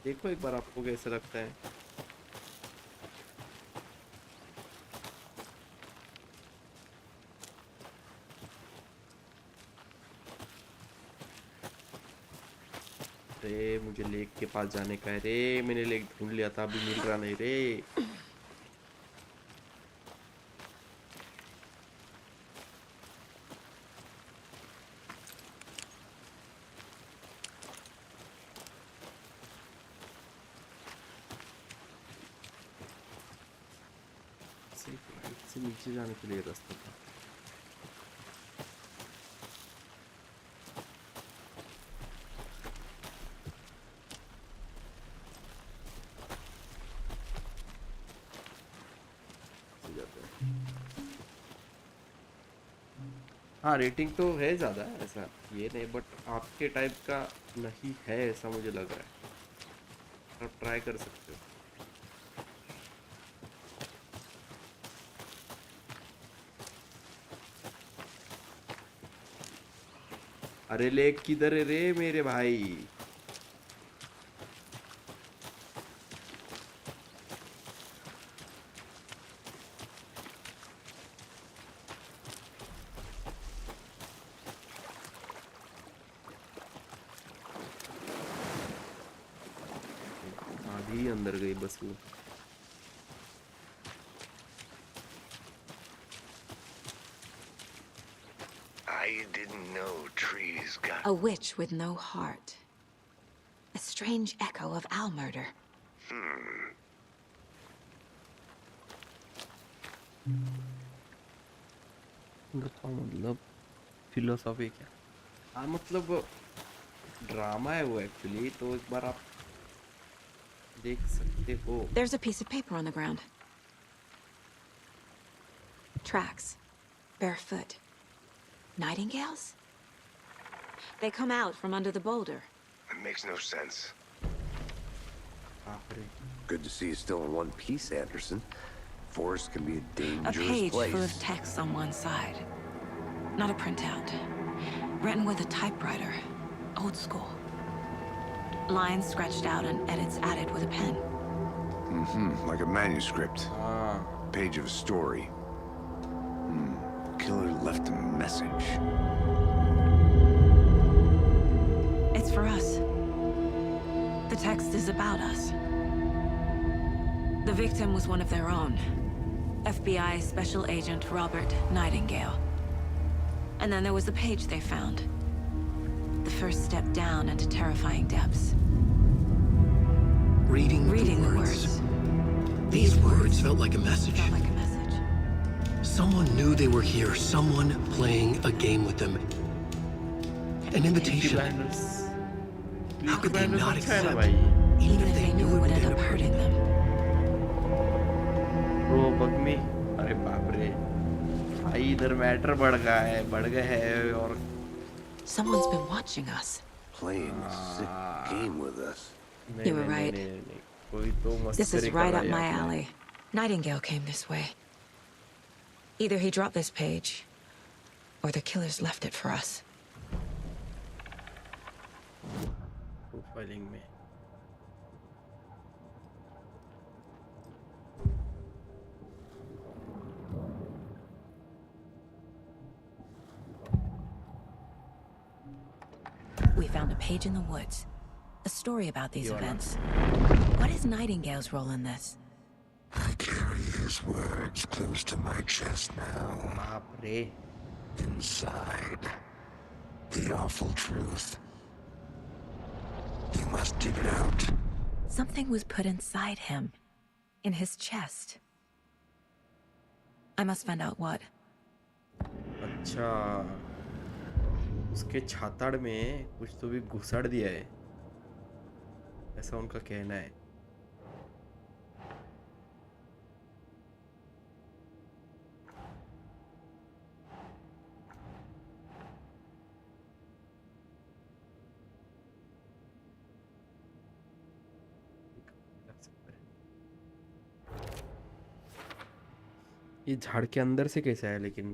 देखो एक बार आपको कैसा लगता है। रे मुझे लेक के पास जाने का है रे, मैंने लेक ढूंढ लिया था, अभी मिल रहा नहीं रे। से नीचे जाने के लिए रास्ता था। हाँ रेटिंग तो है ज़्यादा, ऐसा ये नहीं, बट आपके टाइप का नहीं है ऐसा मुझे लग रहा है। आप ट्राई कर सकते हो। अरे लेक किधर है रे मेरे भाई? आधी अंदर गई बस वो। I didn't know trees got... A witch with no heart. A strange echo of owl murder. मतलब फिलोसॉफी क्या? हाँ मतलब ड्रामा है वो एक्चुअली, तो एक बार आप देख सकते हो। There's a piece of paper on the ground. Tracks. Barefoot. Nightingales? They come out from under the boulder. It makes no sense. Good to see you still in one piece, Anderson. Forest can be a dangerous A page place. full of text on one side. Not a printout. Written with a typewriter. Old school. Lines scratched out and edits added with a pen. Like a manuscript. Page of a story. Killer left a message. It's for us. The text is about us. The victim was one of their own. FBI Special Agent Robert Nightingale. And then there was the page they found. The first step down into terrifying depths. Reading the words. These words felt like a message. Someone knew they were here. Someone playing a game with them. An invitation. How could they not accept, even if they knew it would end up hurting them? Bro, bug me. अरे बाप रे, भाई इधर matter बढ़ गया है और Someone's been watching us. Playing a sick game with us. You were right. This is right up my alley. Nightingale came this way. Either he dropped this page, or the killers left it for us. Profiling में We found a page in the woods. A story about these events. What is Nightingale's role in this? I carry his words close to my chest now. बाप रे, Inside. The awful truth. You must dig it out. Something was put inside him. In his chest. I must find out what. अच्छा उसके छाताड़ में कुछ तो भी घुसाड़ दिया है, ऐसा उनका कहना है। ये झाड़ के अंदर से कैसे आया लेकिन?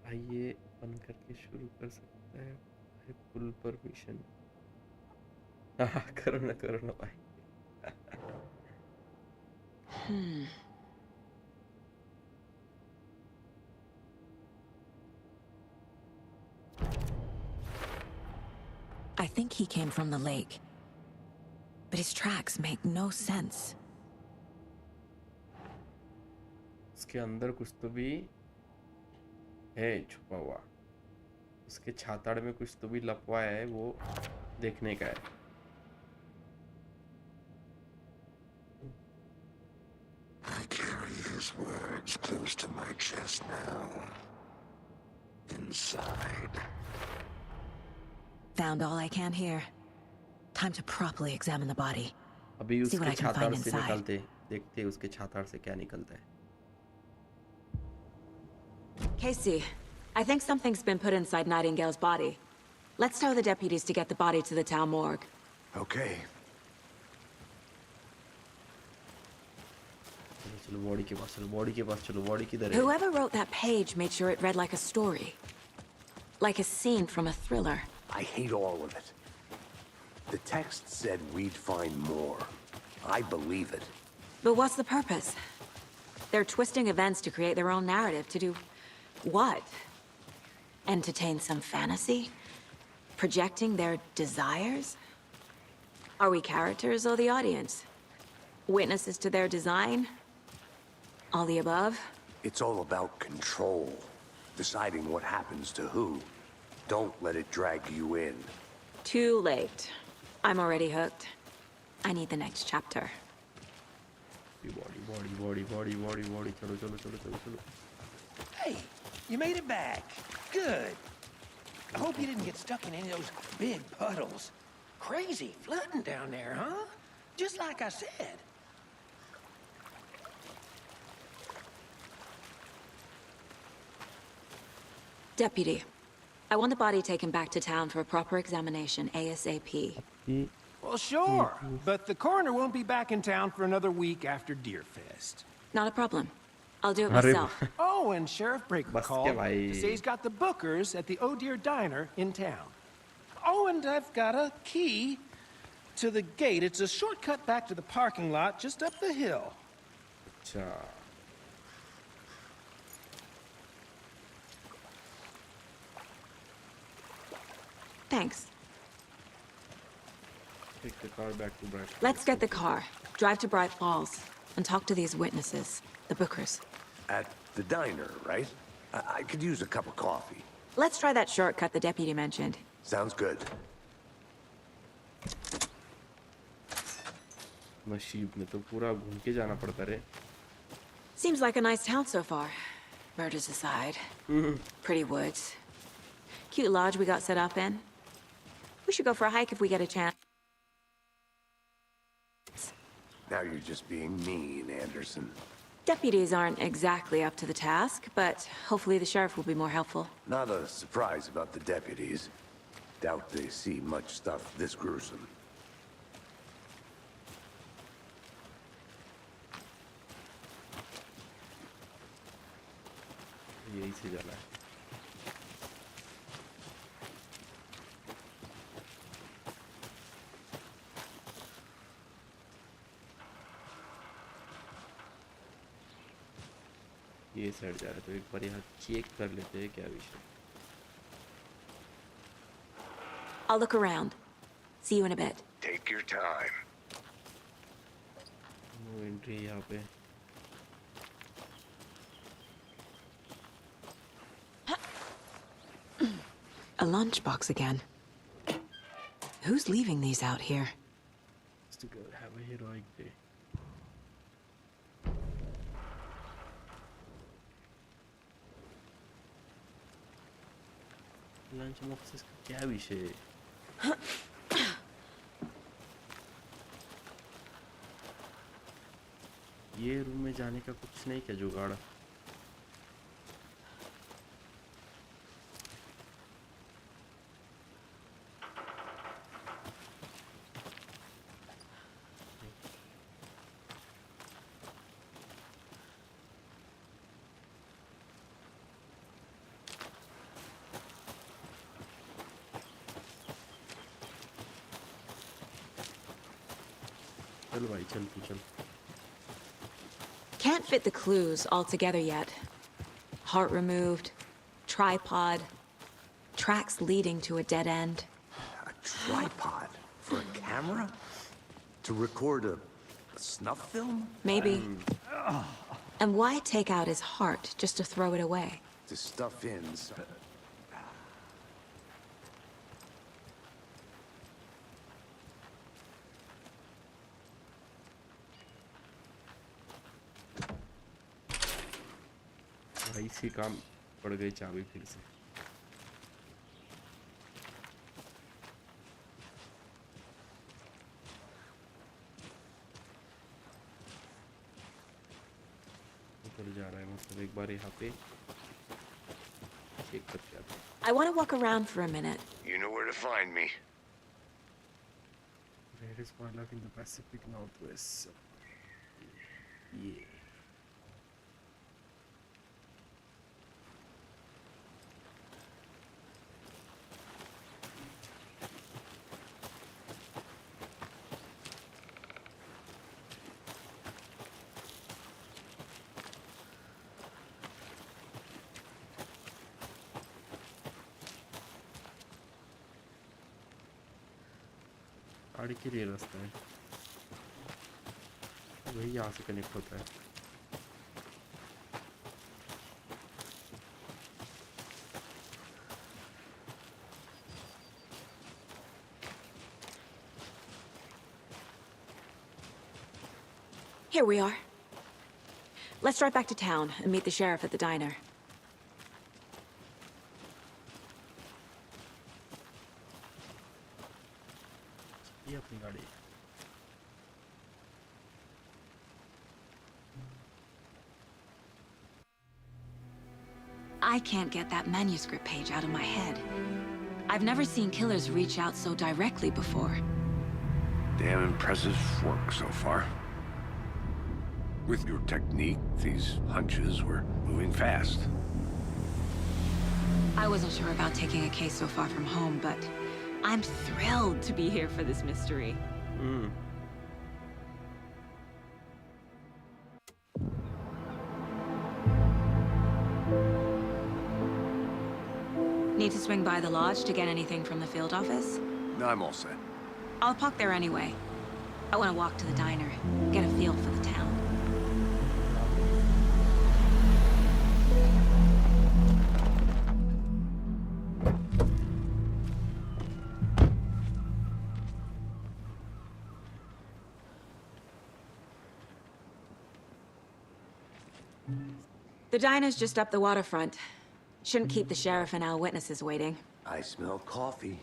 भाई ये बंद करके शुरू कर सकता है भाई, फुल परमिशन। हाँ करो ना भाई। I think he came from the lake. But his tracks make no sense. उसके अंदर कुछ तो भी है छुपा हुआ, उसके छाताड़ में कुछ तो भी लपवा है, वो देखने का है। I carry his words close to my chest now. Inside. Found all I can here. Time to properly examine the body. अभी See what उसके I can छाताड़ find से inside. निकलते, देखते उसके छाताड़ से क्या निकलता है। Casey, I think something's been put inside Nightingale's body. Let's tell the deputies to get the body to the town morgue. Okay. चलो बॉडी के पास चलो, बॉडी के पास चलो, बॉडी किधर है? Whoever wrote that page made sure it read like a story. Like a scene from a thriller. I hate all of it. The text said we'd find more. I believe it. But what's the purpose? They're twisting events to create their own narrative. To do what? Entertain some fantasy? Projecting their desires? Are we characters or the audience? Witnesses to their design? All the above? It's all about control. Deciding what happens to who. Don't let it drag you in. Too late. I'm already hooked. I need the next chapter. Body चलो चलो चलो चलो चलो। Hey, you made it back. Good. I hope you didn't get stuck in any of those big puddles. Crazy flooding down there, huh? Just like I said. Deputy, I want the body taken back to town for a proper examination ASAP. Well, sure. But the coroner won't be back in town for another week after Deerfest. Not a problem. I'll do it अरे myself. Oh, and Sheriff Breaker बस called के भाई। to say he's got the Bookers at the Oh Deer Diner in town. Oh, and I've got a key to the gate. It's a shortcut back to the parking lot just up the hill. अच्छा। Thanks. Take the car back to Bright. Let's get the car, drive to Bright Falls, and talk to these witnesses, the Bookers. At the diner, right? I could use a cup of coffee. Let's try that shortcut the deputy mentioned. Sounds good. नशीब में तो पूरा घूम के जाना पड़ता रे। Seems like a nice town so far. Murders aside. Pretty woods. Cute lodge we got set up in. We should go for a hike if we get a chance. Now you're just being mean, Anderson. Deputies aren't exactly up to the task, but hopefully the sheriff will be more helpful. Not a surprise about the deputies. Doubt they see much stuff this gruesome. यही से जाना है। ये side जा रहा है तो एक बार यहाँ चेक कर लेते हैं क्या विषय। I'll look around. See you in a bit. Take your time. No entry यहाँ पे। A lunchbox again. Who's leaving these out here? Just to go have a heroic day. Lunch boxes का क्या विषय है? ये रूम में जाने का कुछ नहीं क्या जुगाड़? चल भाई चल तू चल. Can't fit the clues all together yet. Heart removed, tripod, tracks leading to a dead end. A tripod for a camera? To record a snuff film? Maybe. And why take out his heart just to throw it away? To stuff in some... भाई इसी काम पड़ गई चाबी फिर से. ऊपर जा रहा है मतलब एक बार यहाँ पे चेक करके आते हैं. I want to walk around for a minute. You know where to find me. Where is my love in the Pacific Northwest? Yeah. गाड़ी के लिए रास्ता है वही यहाँ से कनेक्ट होता है. Here we are. Let's drive back to town and meet the sheriff at the diner. ये अपनी गाड़ी. I can't get that manuscript page out of my head. I've never seen killers reach out so directly before. Damn impressive work so far. With your technique, these hunches were moving fast. I wasn't sure about taking a case so far from home, but I'm thrilled to be here for this mystery. Need to swing by the lodge to get anything from the field office? No, I'm all set. I'll park there anyway. I want to walk to the diner, get a feel for the town. The diner's just up the waterfront. Shouldn't keep the sheriff and our witnesses waiting. I smell coffee.